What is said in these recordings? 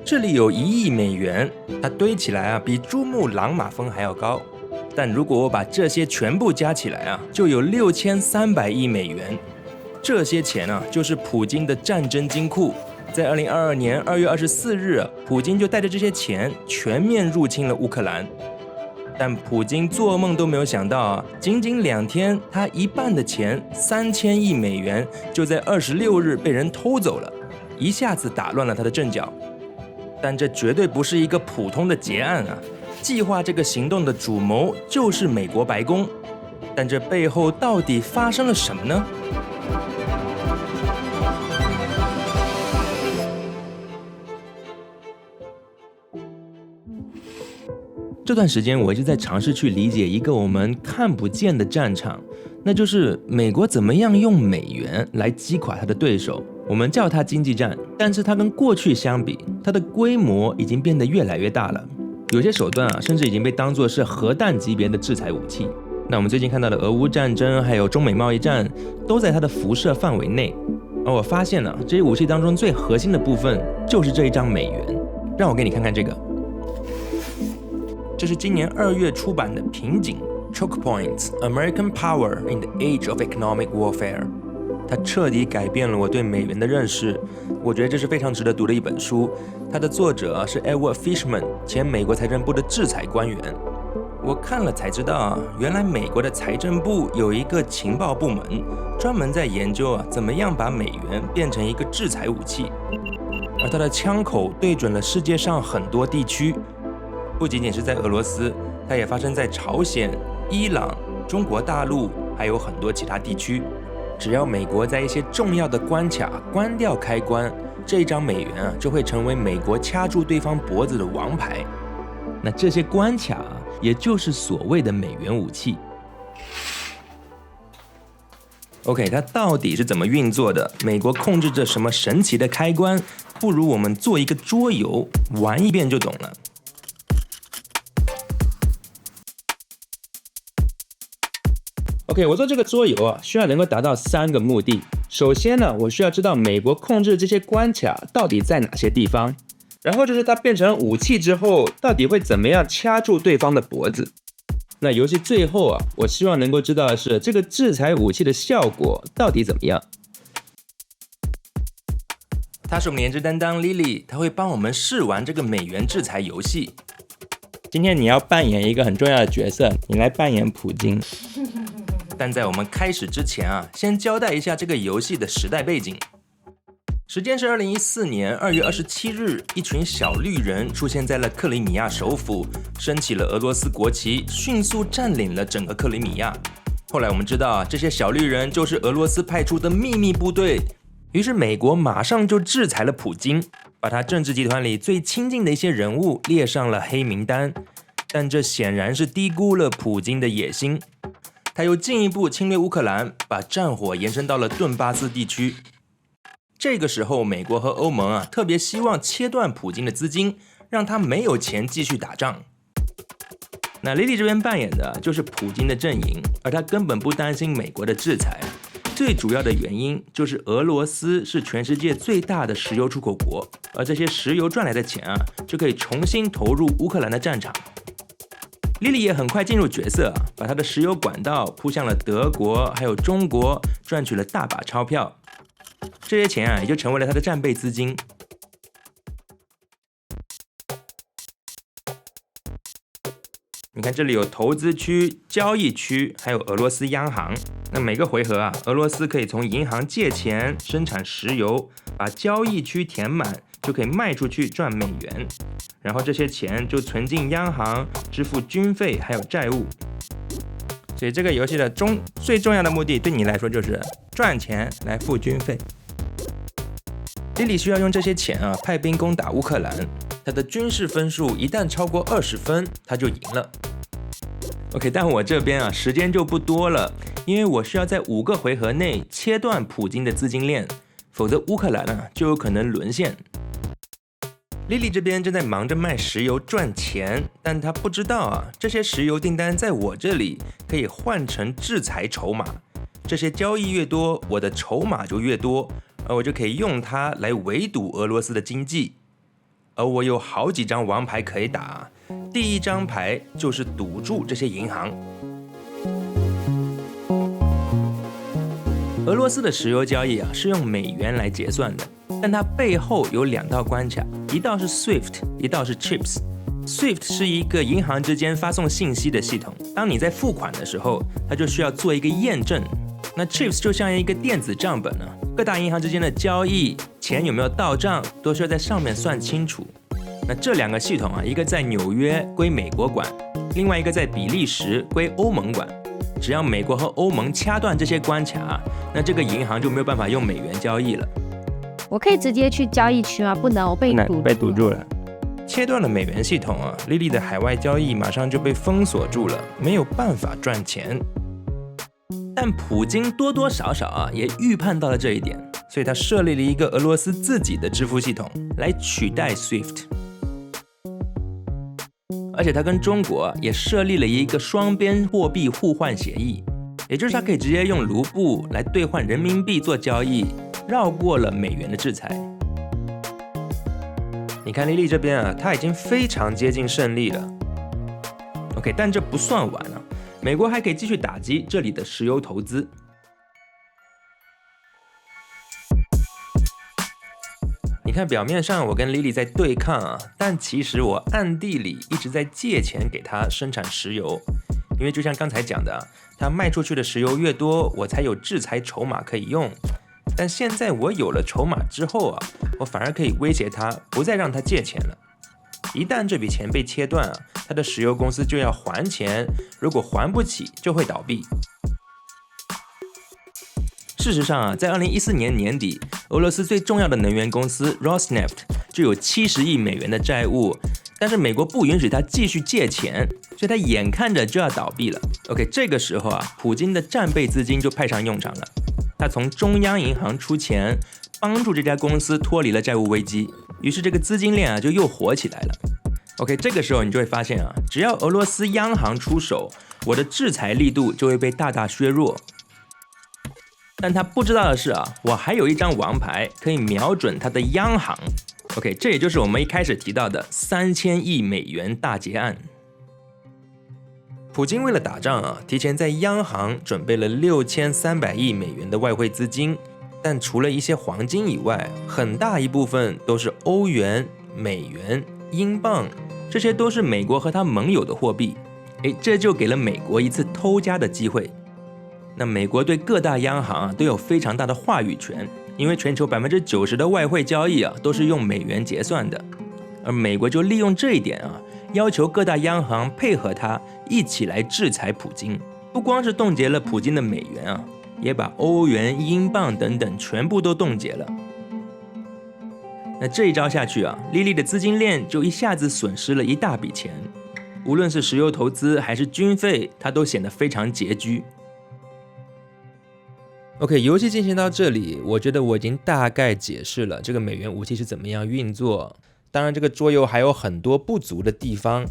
这里有1亿美元，它堆起来比珠穆朗玛峰还要高。但如果我把这些全部加起来就有6300亿美元。这些钱就是普京的战争金库。在2022年2月24日，普京就带着这些钱全面入侵了乌克兰。但普京做梦都没有想到仅仅2天，他一半的钱3000亿美元就在26日被人偷走了，一下子打乱了他的阵脚。但这绝对不是一个普通的劫案计划这个行动的主谋就是美国白宫。但这背后到底发生了什么呢？这段时间我一直在尝试去理解一个我们看不见的战场，那就是美国怎么样用美元来击垮他的对手。我们叫它经济战，但是它跟过去相比，它的规模已经变得越来越大了。有些手段甚至已经被当作是核弹级别的制裁武器。那我们最近看到的俄乌战争还有中美贸易战都在它的辐射范围内。而我发现这些武器当中最核心的部分就是这一张美元。让我给你看看这个，这是今年2月出版的《瓶颈 Choke Points: American Power in the Age of Economic Warfare》，它彻底改变了我对美元的认识。我觉得这是非常值得读的一本书。它的作者是 Edward Fishman， 前美国财政部的制裁官员。我看了才知道原来美国的财政部有一个情报部门，专门在研究怎么样把美元变成一个制裁武器。而它的枪口对准了世界上很多地区，不仅仅是在俄罗斯，它也发生在朝鲜、伊朗、中国大陆，还有很多其他地区。只要美国在一些重要的关卡关掉开关，这一张美元就会成为美国掐住对方脖子的王牌。那这些关卡也就是所谓的美元武器。OK， 它到底是怎么运作的？美国控制着什么神奇的开关？不如我们做一个桌游，玩一遍就懂了。OK， 我做这个桌游需要能够达到3个目的。首先呢，我需要知道美国控制这些关卡到底在哪些地方，然后就是它变成武器之后，到底会怎么样掐住对方的脖子。那游戏最后我希望能够知道的是这个制裁武器的效果到底怎么样。她是我们的颜值担当 Lily， 她会帮我们试玩这个美元制裁游戏。今天你要扮演一个很重要的角色，你来扮演普京。但在我们开始之前先交代一下这个游戏的时代背景。时间是2014年2月27日，一群小绿人出现在了克里米亚首府，升起了俄罗斯国旗，迅速占领了整个克里米亚。后来我们知道这些小绿人就是俄罗斯派出的秘密部队，于是美国马上就制裁了普京，把他政治集团里最亲近的一些人物列上了黑名单。但这显然是低估了普京的野心，他又进一步侵略乌克兰，把战火延伸到了顿巴斯地区。这个时候，美国和欧盟特别希望切断普京的资金，让他没有钱继续打仗。那 Lily 这边扮演的就是普京的阵营，而他根本不担心美国的制裁。最主要的原因就是俄罗斯是全世界最大的石油出口国，而这些石油赚来的钱就可以重新投入乌克兰的战场。Lily 也很快进入角色，把他的石油管道铺向了德国还有中国，赚取了大把钞票。这些钱也就成为了他的战备资金。你看这里有投资区、交易区，还有俄罗斯央行。那每个回合俄罗斯可以从银行借钱生产石油，把交易区填满，就可以卖出去赚美元。然后这些钱就存进央行，支付军费还有债务。所以这个游戏的最重要的目的对你来说就是赚钱来付军费。Lily 需要用这些钱派兵攻打乌克兰，他的军事分数一旦超过20分，他就赢了。OK， 但我这边时间就不多了，因为我需要在5个回合内切断普京的资金链，否则乌克兰就有可能沦陷。Lily 这边正在忙着卖石油赚钱，但她不知道这些石油订单在我这里可以换成制裁筹码。这些交易越多，我的筹码就越多，而我就可以用它来围堵俄罗斯的经济。而我有好几张王牌可以打。第一张牌就是堵住这些银行。俄罗斯的石油交易是用美元来结算的，但它背后有2道关卡，一道是 SWIFT， 一道是 CHIPS。SWIFT 是一个银行之间发送信息的系统，当你在付款的时候，它就需要做一个验证。那 CHIPS 就像一个电子账本各大银行之间的交易，钱有没有到账，都需要在上面算清楚。那这2个系统一个在纽约归美国管，另外一个在比利时归欧盟管。只要美国和欧盟掐断这些关卡，那这个银行就没有办法用美元交易了。我可以直接去交易区吗？不能，我被堵住了。切断了美元系统莉莉的海外交易马上就被封锁住了，没有办法赚钱。但普京多多少少也预判到了这一点，所以他设立了一个俄罗斯自己的支付系统来取代 SWIFT。而且他跟中国也设立了一个双边货币互换协议，也就是他可以直接用卢布来兑换人民币做交易，绕过了美元的制裁。你看莉莉这边他已经非常接近胜利了。OK， 但这不算完美国还可以继续打击这里的石油投资。你看表面上我跟 Lily 在对抗但其实我暗地里一直在借钱给他生产石油，因为就像刚才讲的他卖出去的石油越多，我才有制裁筹码可以用。但现在我有了筹码之后我反而可以威胁他，不再让他借钱了。一旦这笔钱被切断他的石油公司就要还钱，如果还不起就会倒闭。事实上在2014年年底，俄罗斯最重要的能源公司 Rosneft 就有70亿美元的债务，但是美国不允许他继续借钱，所以他眼看着就要倒闭了。OK， 这个时候普京的战备资金就派上用场了，他从中央银行出钱，帮助这家公司脱离了债务危机，于是这个资金链就又活起来了。OK， 这个时候你就会发现只要俄罗斯央行出手，我的制裁力度就会被大大削弱。但他不知道的是我还有一张王牌可以瞄准他的央行。OK， 这也就是我们一开始提到的3000亿美元大劫案。普京为了打仗提前在央行准备了6300亿美元的外汇资金，但除了一些黄金以外，很大一部分都是欧元、美元、英镑，这些都是美国和他盟友的货币。这就给了美国一次偷家的机会。那美国对各大央行都有非常大的话语权，因为全球90%的外汇交易都是用美元结算的，而美国就利用这一点要求各大央行配合他一起来制裁普京。不光是冻结了普京的美元也把欧元、英镑等等全部都冻结了。那这一招下去莉莉的资金链就一下子损失了一大笔钱，无论是石油投资还是军费，它都显得非常拮据。OK， 游戏进行到这里，我觉得我已经大概解释了这个美元武器是怎么样运作。当然这个桌游还有很多不足的地方，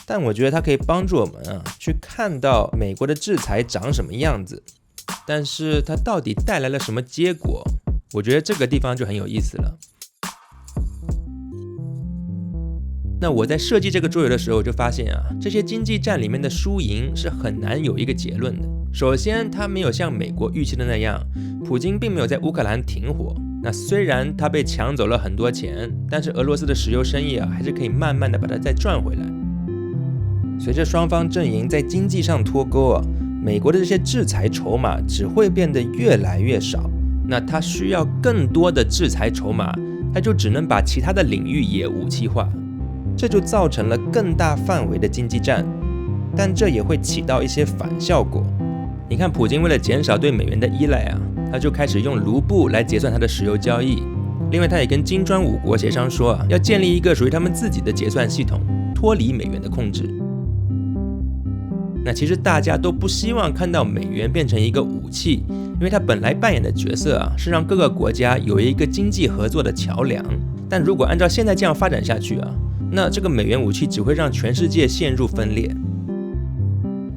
但我觉得它可以帮助我们去看到美国的制裁长什么样子，但是它到底带来了什么结果，我觉得这个地方就很有意思了。那我在设计这个桌游的时候就发现这些经济战里面的输赢是很难有一个结论的。首先它没有像美国预期的那样，普京并没有在乌克兰停火。那虽然他被抢走了很多钱，但是俄罗斯的石油生意还是可以慢慢的把它再赚回来。随着双方阵营在经济上脱钩美国的这些制裁筹码只会变得越来越少。那他需要更多的制裁筹码，他就只能把其他的领域也武器化，这就造成了更大范围的经济战，但这也会起到一些反效果。你看普京为了减少对美元的依赖他就开始用卢布来结算他的石油交易。另外他也跟金砖5国协商说要建立一个属于他们自己的结算系统，脱离美元的控制。那其实大家都不希望看到美元变成一个武器，因为它本来扮演的角色是让各个国家有一个经济合作的桥梁。但如果按照现在这样发展下去那这个美元武器只会让全世界陷入分裂。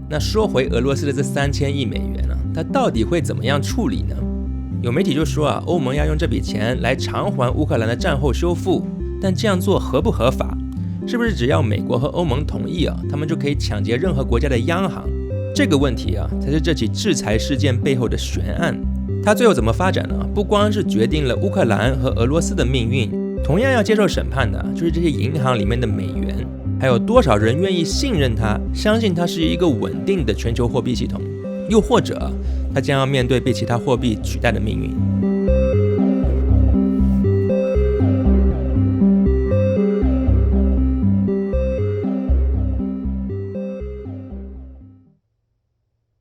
那说回俄罗斯的这3000亿美元它到底会怎么样处理呢？有媒体就说欧盟要用这笔钱来偿还乌克兰的战后修复，但这样做合不合法？是不是只要美国和欧盟同意他们就可以抢劫任何国家的央行？这个问题才是这起制裁事件背后的悬案。它最后怎么发展呢？不光是决定了乌克兰和俄罗斯的命运，同样要接受审判的就是这些银行里面的美元，还有多少人愿意信任它，相信它是一个稳定的全球货币系统，又或者它将要面对被其他货币取代的命运。